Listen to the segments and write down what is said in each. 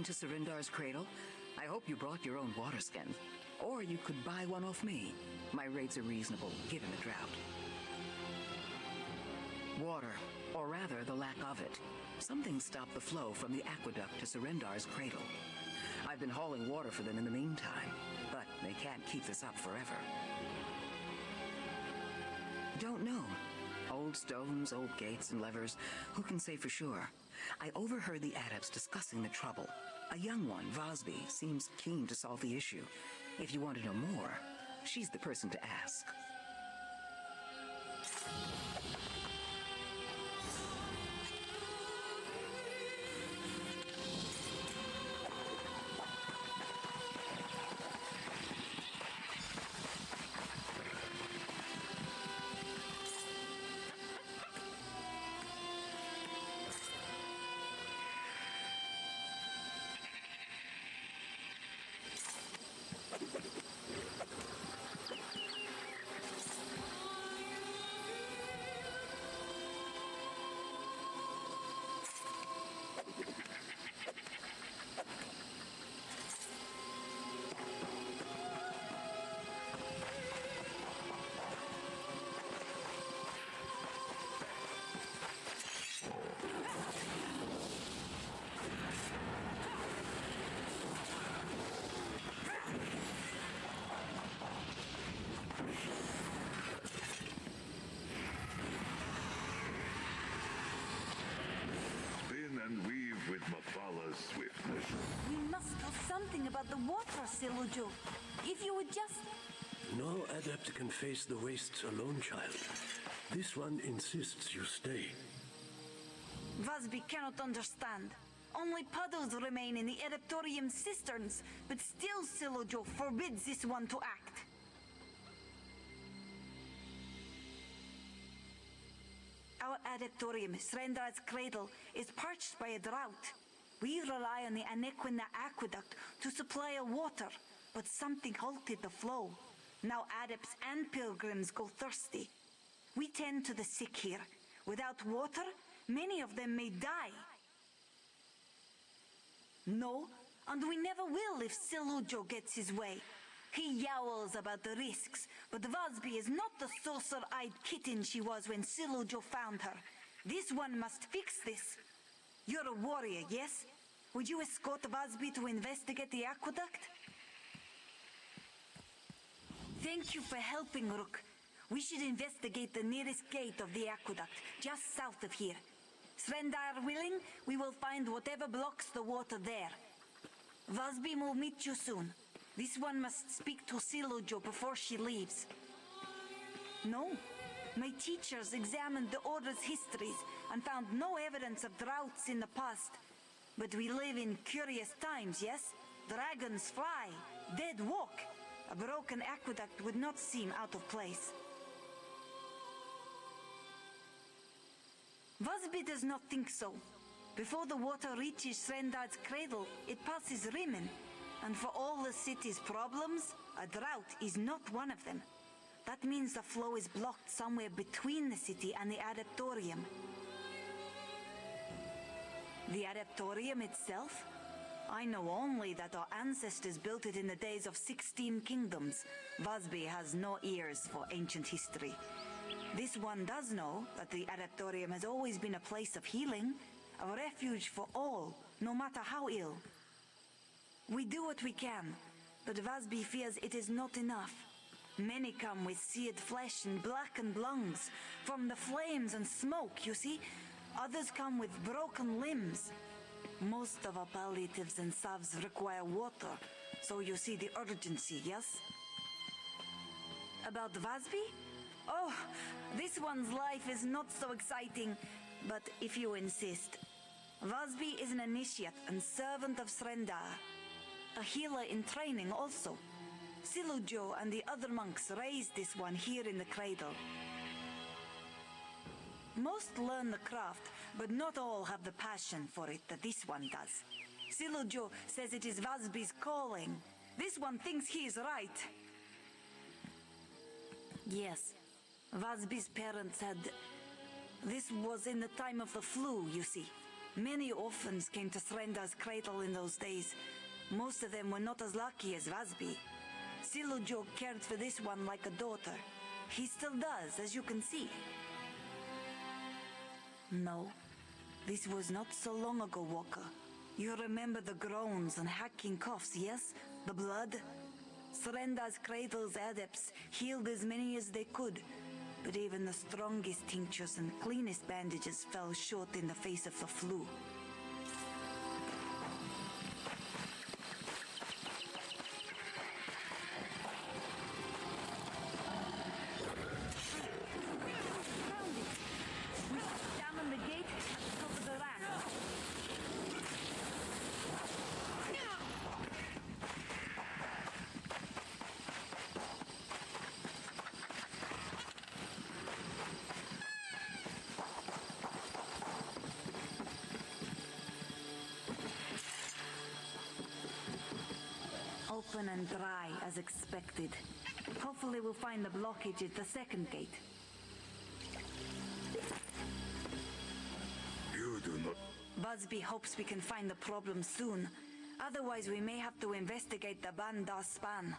to Surindar's cradle? I hope you brought your own water skin. Or you could buy one off me. My rates are reasonable, given the drought. Water, or rather the lack of it. Something stopped the flow from the aqueduct to Surindar's cradle. I've been hauling water for them in the meantime, but they can't keep this up forever. Don't know. Old stones, old gates and levers, who can say for sure? I overheard the adepts discussing the trouble. A young one, Vosby, seems keen to solve the issue. If you want to know more, she's the person to ask. And weave with Mafala's swiftness. We must do something about the water, Silujo. If you would just... No adept can face the wastes alone, child. This one insists you stay. Vosby cannot understand. Only puddles remain in the Adeptorium cisterns, but still Silujo forbids this one to act. Our Adeptorium, Srendar's cradle, is parched by a drought. We rely on the Anequina aqueduct to supply our water, but something halted the flow. Now adepts and pilgrims go thirsty. We tend to the sick here. Without water, many of them may die. No, and we never will if Silujo gets his way. He yowls about the risks, but Vosby is not the saucer-eyed kitten she was when Silujo found her. This one must fix this. You're a warrior, yes? Would you escort Vosby to investigate the aqueduct? Thank you for helping, Rook. We should investigate the nearest gate of the aqueduct, just south of here. Srendar willing, we will find whatever blocks the water there. Vosby will meet you soon. This one must speak to Silujo before she leaves. No. My teachers examined the Order's histories and found no evidence of droughts in the past. But we live in curious times, yes? Dragons fly, dead walk. A broken aqueduct would not seem out of place. Vosby does not think so. Before the water reaches Srendar's cradle, it passes Rimen. And for all the city's problems, a drought is not one of them. That means the flow is blocked somewhere between the city and the Adeptorium. The Adeptorium itself? I know only that our ancestors built it in the days of 16 kingdoms. Vosby has no ears for ancient history. This one does know that the Adeptorium has always been a place of healing, a refuge for all, no matter how ill. We do what we can, but Vosby fears it is not enough. Many come with seared flesh and blackened lungs, from the flames and smoke, you see. Others come with broken limbs. Most of our palliatives and salves require water, so you see the urgency, yes? About Vosby? Oh, this one's life is not so exciting, but if you insist. Vosby is an initiate and servant of Srendar. A healer in training also. Silujo and the other monks raised this one here in the cradle. Most learn the craft, but not all have the passion for it that this one does. Silujo says it is Vosby's calling. This one thinks he is right. Yes, Vosby's parents had... This was in the time of the flu, you see. Many orphans came to Srenda's cradle in those days. Most of them were not as lucky as Vasby. Silujo cared for this one like a daughter. He still does, as you can see. No, this was not so long ago, Walker. You remember the groans and hacking coughs, yes? The blood? Srenda's cradle's adepts healed as many as they could, but even the strongest tinctures and cleanest bandages fell short in the face of the flu. Open and dry, as expected. Hopefully we'll find the blockage at the second gate. You do not... Busby hopes we can find the problem soon. Otherwise we may have to investigate the Bandar span.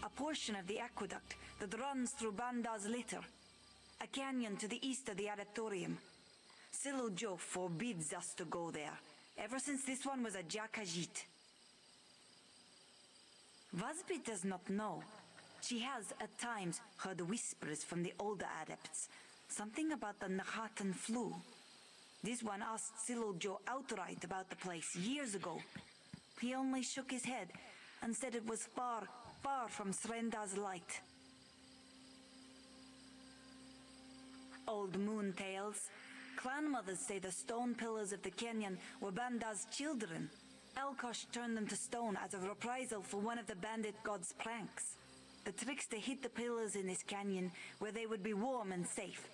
A portion of the aqueduct that runs through Bandar's litter. A canyon to the east of the Adeptorium. Silujo forbids us to go there, ever since this one was a Khajiit. Vasby does not know. She has, at times, heard whispers from the older adepts. Something about the Nahatan flu. This one asked Silujo outright about the place years ago. He only shook his head and said it was far, far from Srenda's light. Old moon tales. Clan mothers say the stone pillars of the canyon were Bandar's children. Elkosh turned them to stone as a reprisal for one of the bandit god's pranks. The trickster hid the pillars in this canyon where they would be warm and safe.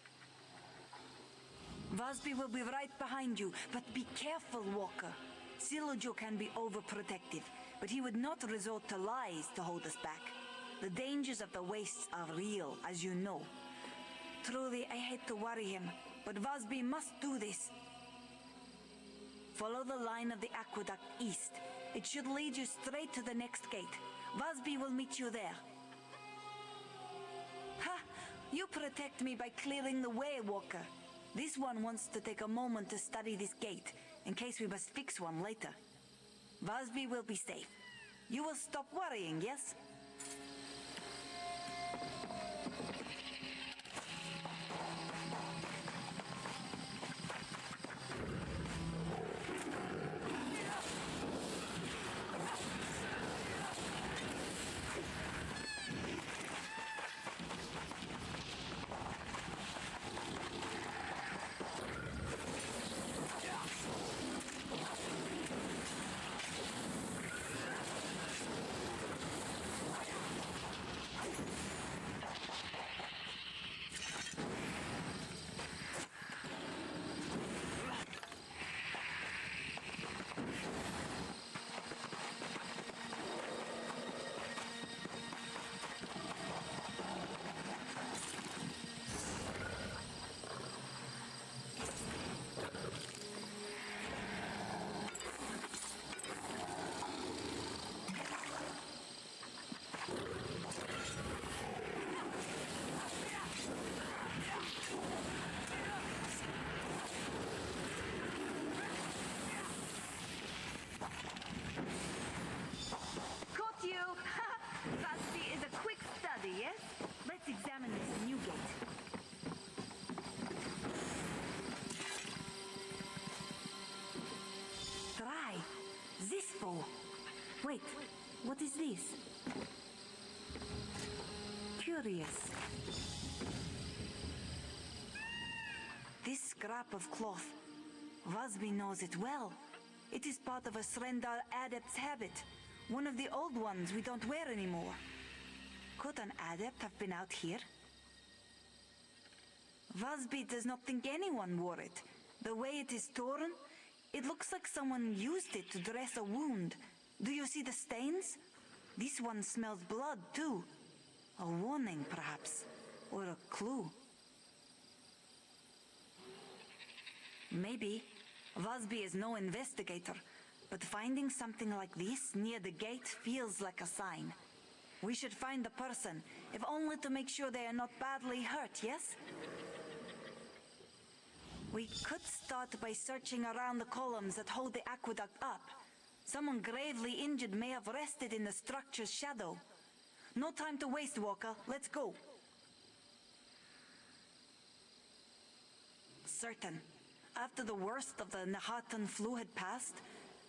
Vasby will be right behind you, but be careful, Walker. Silujo can be overprotective, but he would not resort to lies to hold us back. The dangers of the wastes are real, as you know. Truly, I hate to worry him, but Vasby must do this. Follow the line of the aqueduct east. It should lead you straight to the next gate. Vasby will meet you there. Ha! You protect me by clearing the way, Walker. This one wants to take a moment to study this gate, in case we must fix one later. Vasby will be safe. You will stop worrying, yes? Examine this new gate. Try. Zispo. Wait, what is this? Curious. This scrap of cloth. Vasby knows it well. It is part of a Srendar adept's habit. One of the old ones we don't wear anymore. Could an adept have been out here? Vasby does not think anyone wore it. The way it is torn, it looks like someone used it to dress a wound. Do you see the stains? This one smells blood, too. A warning, perhaps. Or a clue. Maybe. Vosby is no investigator, but finding something like this near the gate feels like a sign. We should find the person, if only to make sure they are not badly hurt, yes? We could start by searching around the columns that hold the aqueduct up. Someone gravely injured may have rested in the structure's shadow. No time to waste, Walker. Let's go. Certain. After the worst of the Nahatan flu had passed,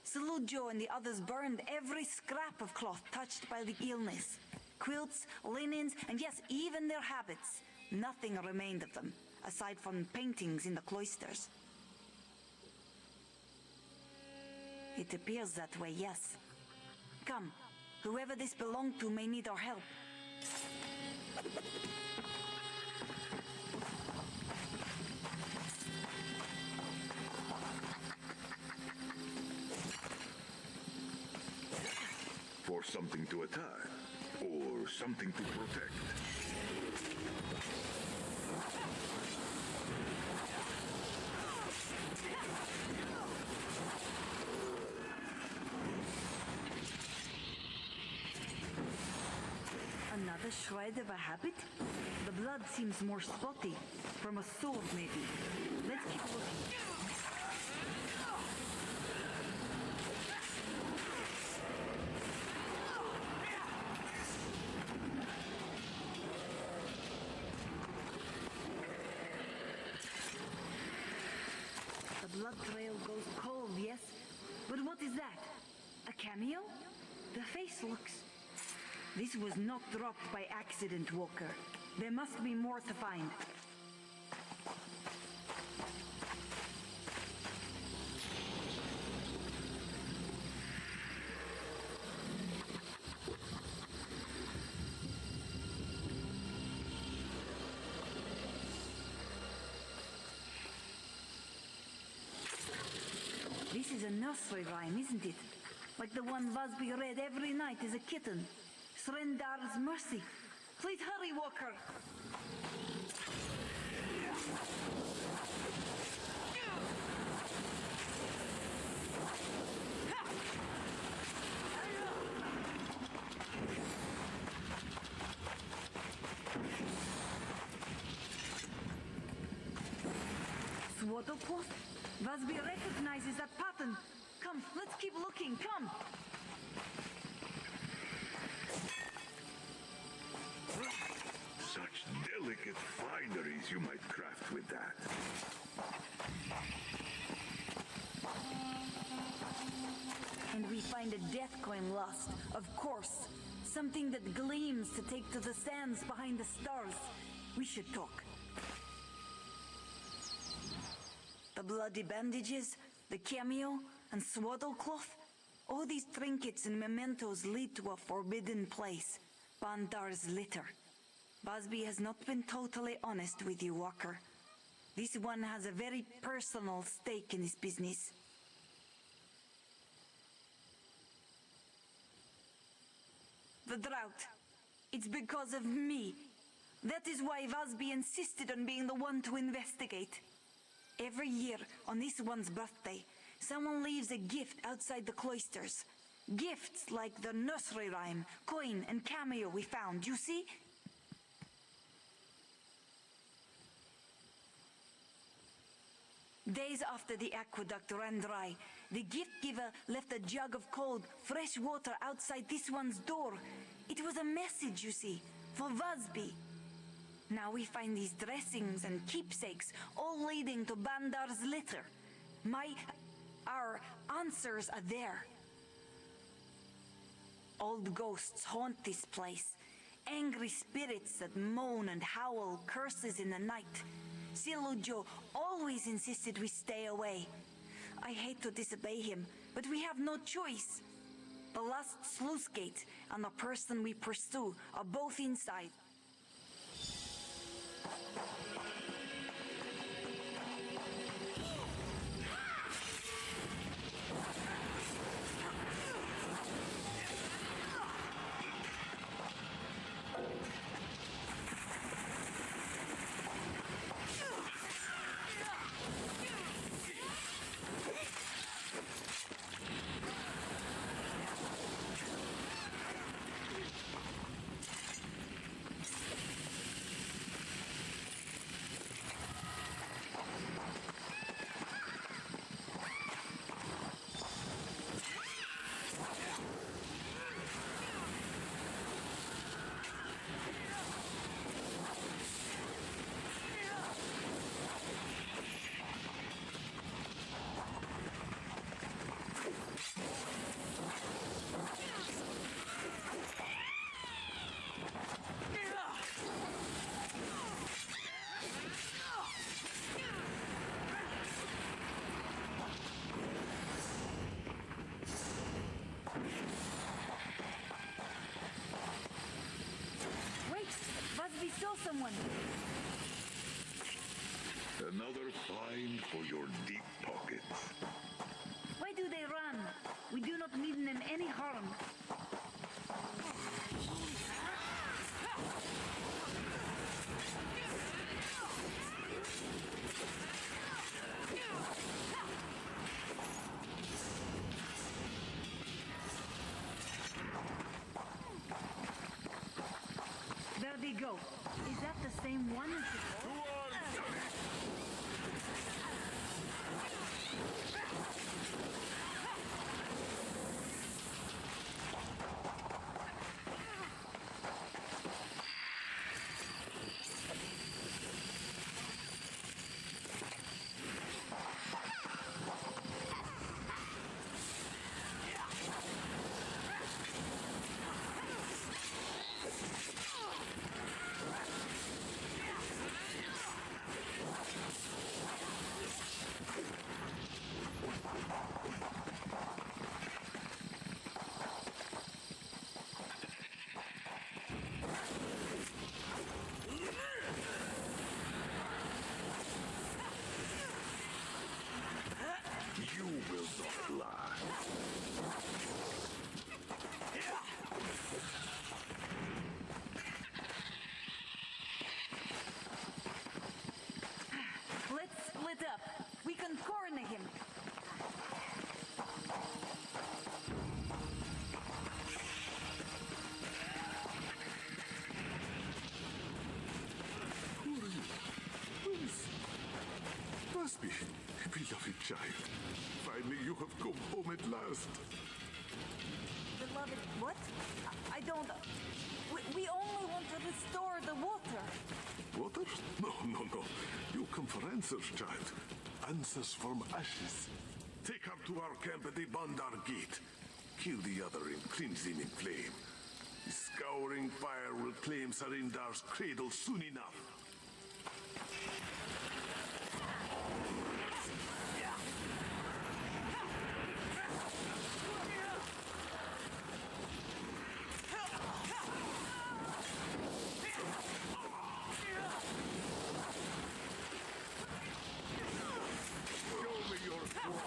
Salujo and the others burned every scrap of cloth touched by the illness. Quilts, linens, and yes, even their habits. Nothing remained of them, aside from paintings in the cloisters. It appears that way, yes. Come, whoever this belonged to may need our help. For something to attack, or something to protect. Another shred of a habit? The blood seems more spotty. From a sword, maybe. Let's keep looking. The blood trail goes cold, yes? But what is that? A cameo? The face looks... This was not dropped by accident, Walker. There must be more to find. This is a nursery rhyme, isn't it? Like the one Vosby read every night as a kitten. Srendar's mercy. Please hurry, Walker. Swaddlecloth? Vosby recognizes that pattern. Come, let's keep looking, come! Such delicate fineries you might craft with that. And we find a death coin lost, of course. Something that gleams to take to the sands behind the stars. We should talk. The bloody bandages, the cameo, and swaddlecloth. All these trinkets and mementos lead to a forbidden place. Bandar's litter. Vosby has not been totally honest with you, Walker. This one has a very personal stake in this business. The drought. It's because of me. That is why Vosby insisted on being the one to investigate. Every year, on this one's birthday, someone leaves a gift outside the cloisters. Gifts like the nursery rhyme, coin, and cameo we found, you see? Days after the aqueduct ran dry, the gift giver left a jug of cold, fresh water outside this one's door. It was a message, you see, for Vosby. Now we find these dressings and keepsakes, all leading to Bandar's litter. Our answers are there. Old ghosts haunt this place. Angry spirits that moan and howl curses in the night. Silujo always insisted we stay away. I hate to disobey him, but we have no choice. The last sluice gate and the person we pursue are both inside. another find for your deep pockets. Why do they run? We do not mean them any harm. There they go. Is that the same one as before? You will not lie. Let's split up. We can corner him. Busby, beloved child. Finally, you have come home at last. Beloved, what? I don't... We only want to restore the water. Water? No, no, no. You come for answers, child. Answers from ashes. Take her to our camp at the Bandar Gate. Kill the other and cleanse him in flame. The scouring fire will claim Sarindar's cradle soon enough. Show me your sword.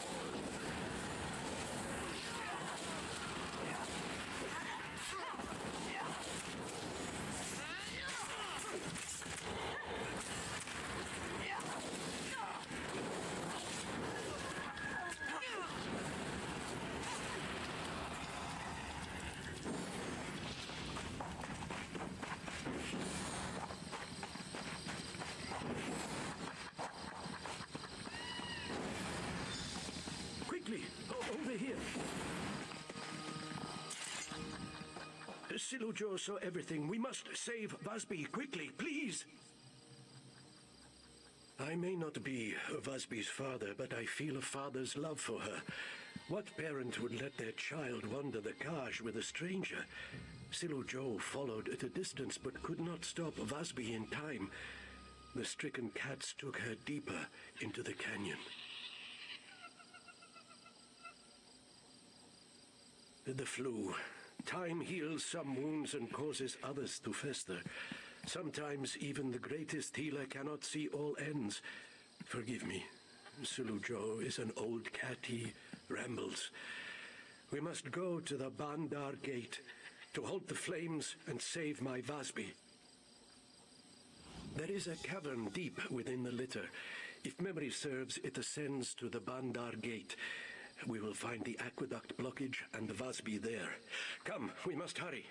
Quickly, over here. Silujo saw everything. We must save Vasby quickly, please. I may not be Vasby's father, but I feel a father's love for her. What parent would let their child wander the Kaj with a stranger? Silujo followed at a distance, but could not stop Vasby in time. The stricken cats took her deeper into the canyon. The flu. Time heals some wounds and causes others to fester. Sometimes even the greatest healer cannot see all ends. Forgive me. Silujo is an old cat. He rambles. We must go to the Bandar Gate to halt the flames and save my Vasby. There is a cavern deep within the litter. If memory serves, it ascends to the Bandar Gate. We will find the aqueduct blockage and the Vasby there. Come, we must hurry.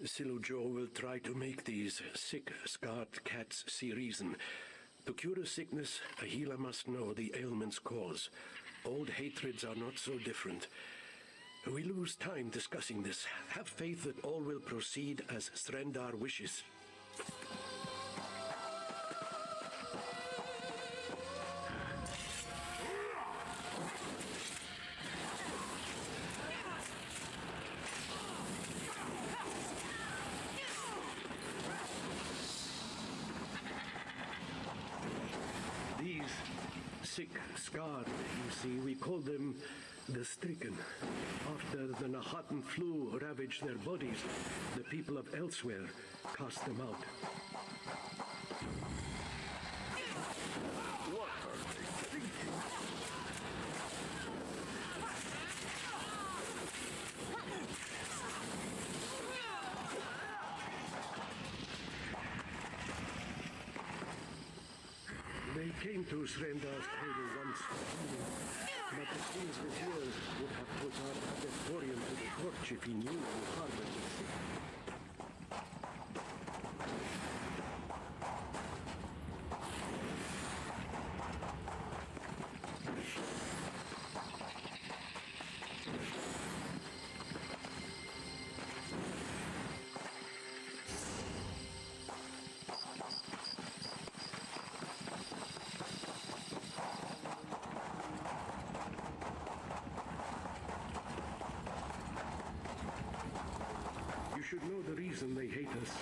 Silujo will try to make these sick, scarred cats see reason. To cure a sickness, a healer must know the ailment's cause. Old hatreds are not so different. We lose time discussing this. Have faith that all will proceed as Srendar wishes. These sick, scarred, you see, we call them the stricken. After the Nahatan flu ravaged their bodies, the people of Elsweyr cast them out. came to Srendar's cradle once for healing, but the king's vizier would have put our adeptorium to the torch if he knew who harbored the sick. You should know the reason they hate us.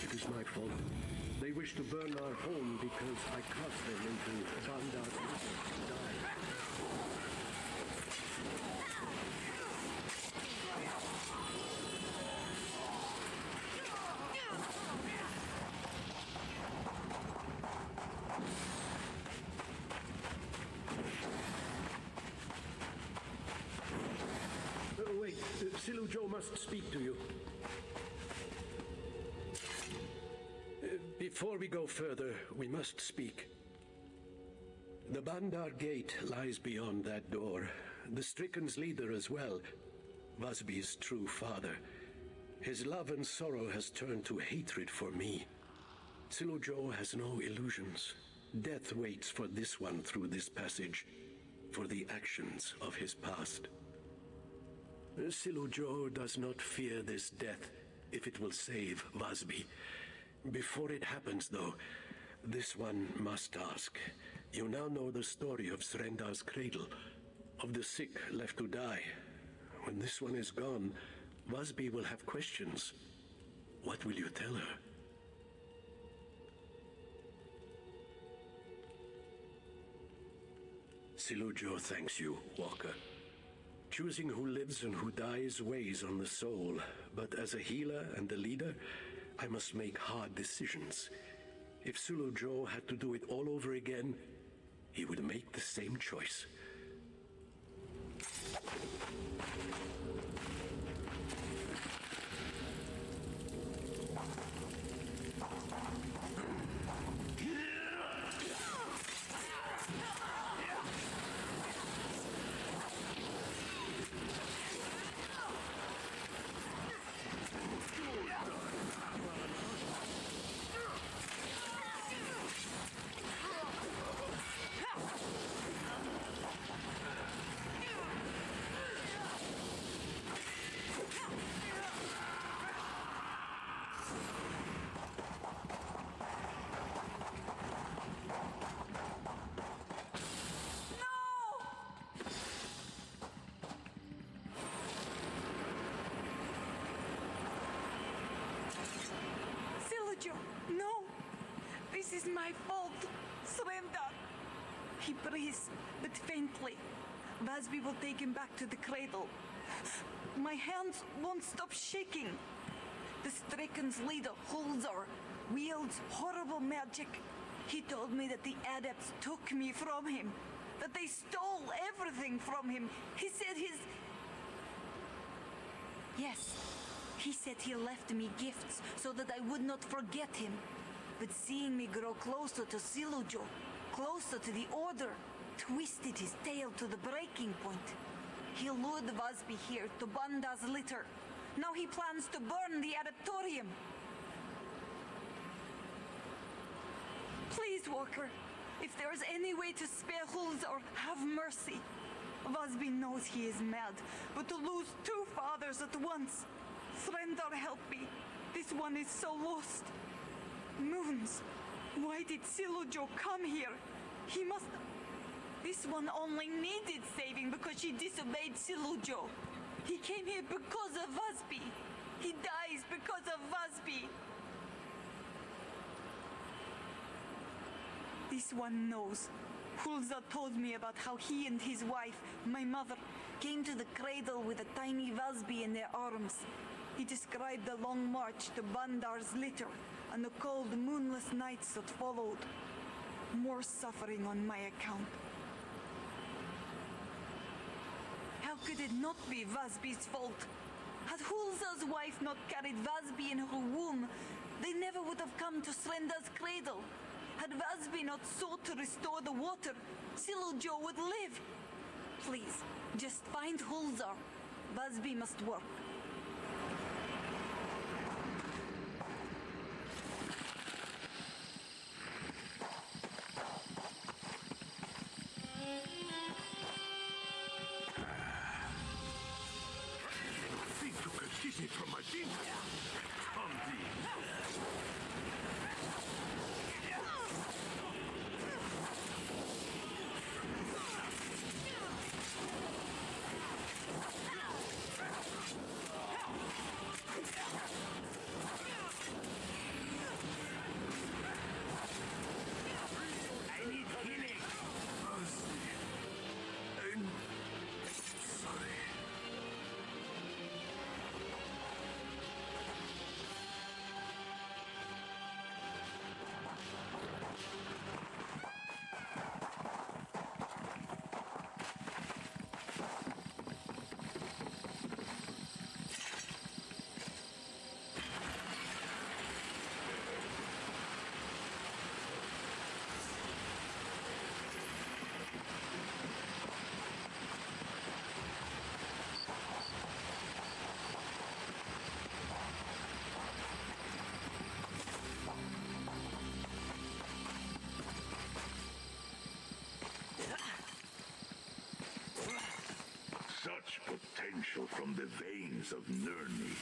It is my fault. They wish to burn our home because I cast them into Bandar to die. Wait, Silujo must speak to you. Before we go further, we must speak. The Bandar Gate lies beyond that door. The Stricken's leader as well, Vasby's true father. His love and sorrow has turned to hatred for me. Silujo has no illusions. Death waits for this one through this passage, for the actions of his past. Silujo does not fear this death if it will save Vasby. Before it happens, though, this one must ask. You now know the story of Srendar's cradle, of the sick left to die. When this one is gone, Vasby will have questions. What will you tell her? Silujo thanks you, Walker. Choosing who lives and who dies weighs on the soul, but as a healer and a leader, I must make hard decisions. If Silujo had to do it all over again, he would make the same choice. No! This is my fault! Srendar! He breathes, but faintly. Vasby will take him back to the cradle. My hands won't stop shaking. The Stricken's leader, Hulzar, wields horrible magic. He told me that the adepts took me from him, that they stole everything from him. He said Yes. He said he left me gifts so that I would not forget him. But seeing me grow closer to Silujo, closer to the Order, twisted his tail to the breaking point. He lured Vasby here to Banda's litter. Now he plans to burn the Adeptorium. Please, Walker, if there is any way to spare Hulzar, have mercy. Vasby knows he is mad, but to lose two fathers at once... Srendar, help me. This one is so lost. Moons. Why did Silujo come here? He must... This one only needed saving because she disobeyed Silujo. He came here because of Vasby. He dies because of Vasby. This one knows. Hulza told me about how he and his wife, my mother, came to the cradle with a tiny Vasby in their arms. He described the long march to Bandar's litter and the cold, moonless nights that followed. More suffering on my account. How could it not be Vasby's fault? Had Hulza's wife not carried Vasby in her womb, they never would have come to Srendar's cradle. Had Vasby not sought to restore the water, Silojo would live. Please, just find Hulzar. Vasby must work. Think you can keep me from my demons? Come thee. I need healing. I'm sorry. Such potential from the veins of Nirni.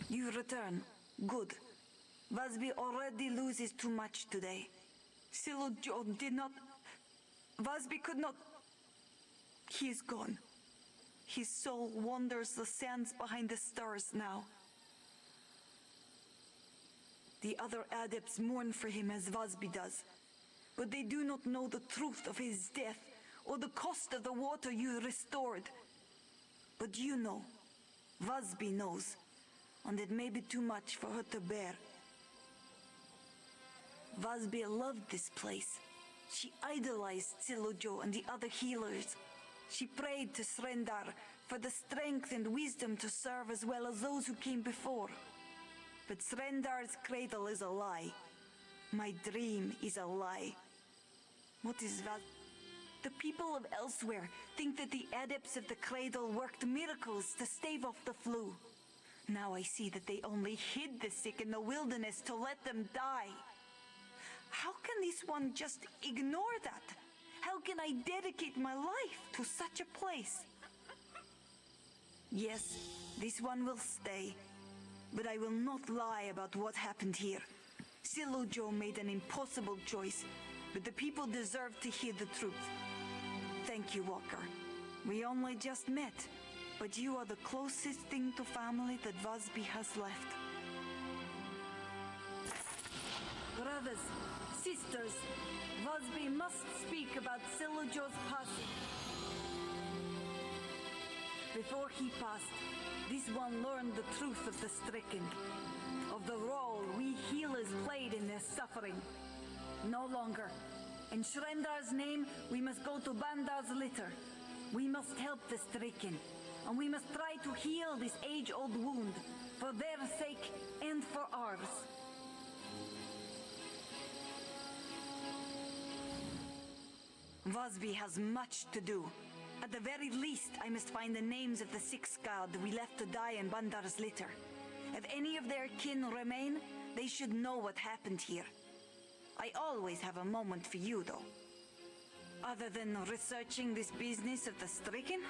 You return. Good. Vasby already loses too much today. Silojo did not... Vasby could not... He is gone. His soul wanders the sands behind the stars now. The other adepts mourn for him as Vasby does, but they do not know the truth of his death or the cost of the water you restored. But you know. Vasby knows. And it may be too much for her to bear. Vasby loved this place. She idolized Silojo and the other healers. She prayed to Srendar for the strength and wisdom to serve as well as those who came before. But Srendar's cradle is a lie. My dream is a lie. What is that? The people of Elsweyr think that the adepts of the cradle worked miracles to stave off the flu. Now I see that they only hid the sick in the wilderness to let them die. How can this one just ignore that? How can I dedicate my life to such a place? Yes, this one will stay. But I will not lie about what happened here. Silujo made an impossible choice, but the people deserve to hear the truth. Thank you, Walker. We only just met, but you are the closest thing to family that Vazby has left. Brothers, sisters, Vazby must speak about Silujo's passing. Before he passed, this one learned the truth of the stricken, of the role we healers played in their suffering. No longer. In Shrendar's name, we must go to Bandar's litter. We must help the stricken, and we must try to heal this age-old wound, for their sake and for ours. Vazby has much to do. At the very least, I must find the names of the 6 guard we left to die in Bandar's litter. If any of their kin remain, they should know what happened here. I always have a moment for you, though. Other than researching this business of the stricken,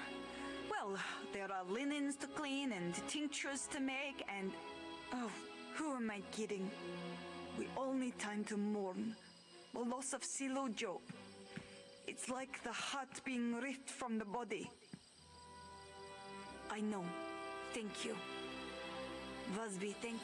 well, there are linens to clean and tinctures to make and... Oh, who am I kidding? We all need time to mourn. The loss of Silujo. It's like the heart being ripped from the body. I know. Thank you. Vazby, thank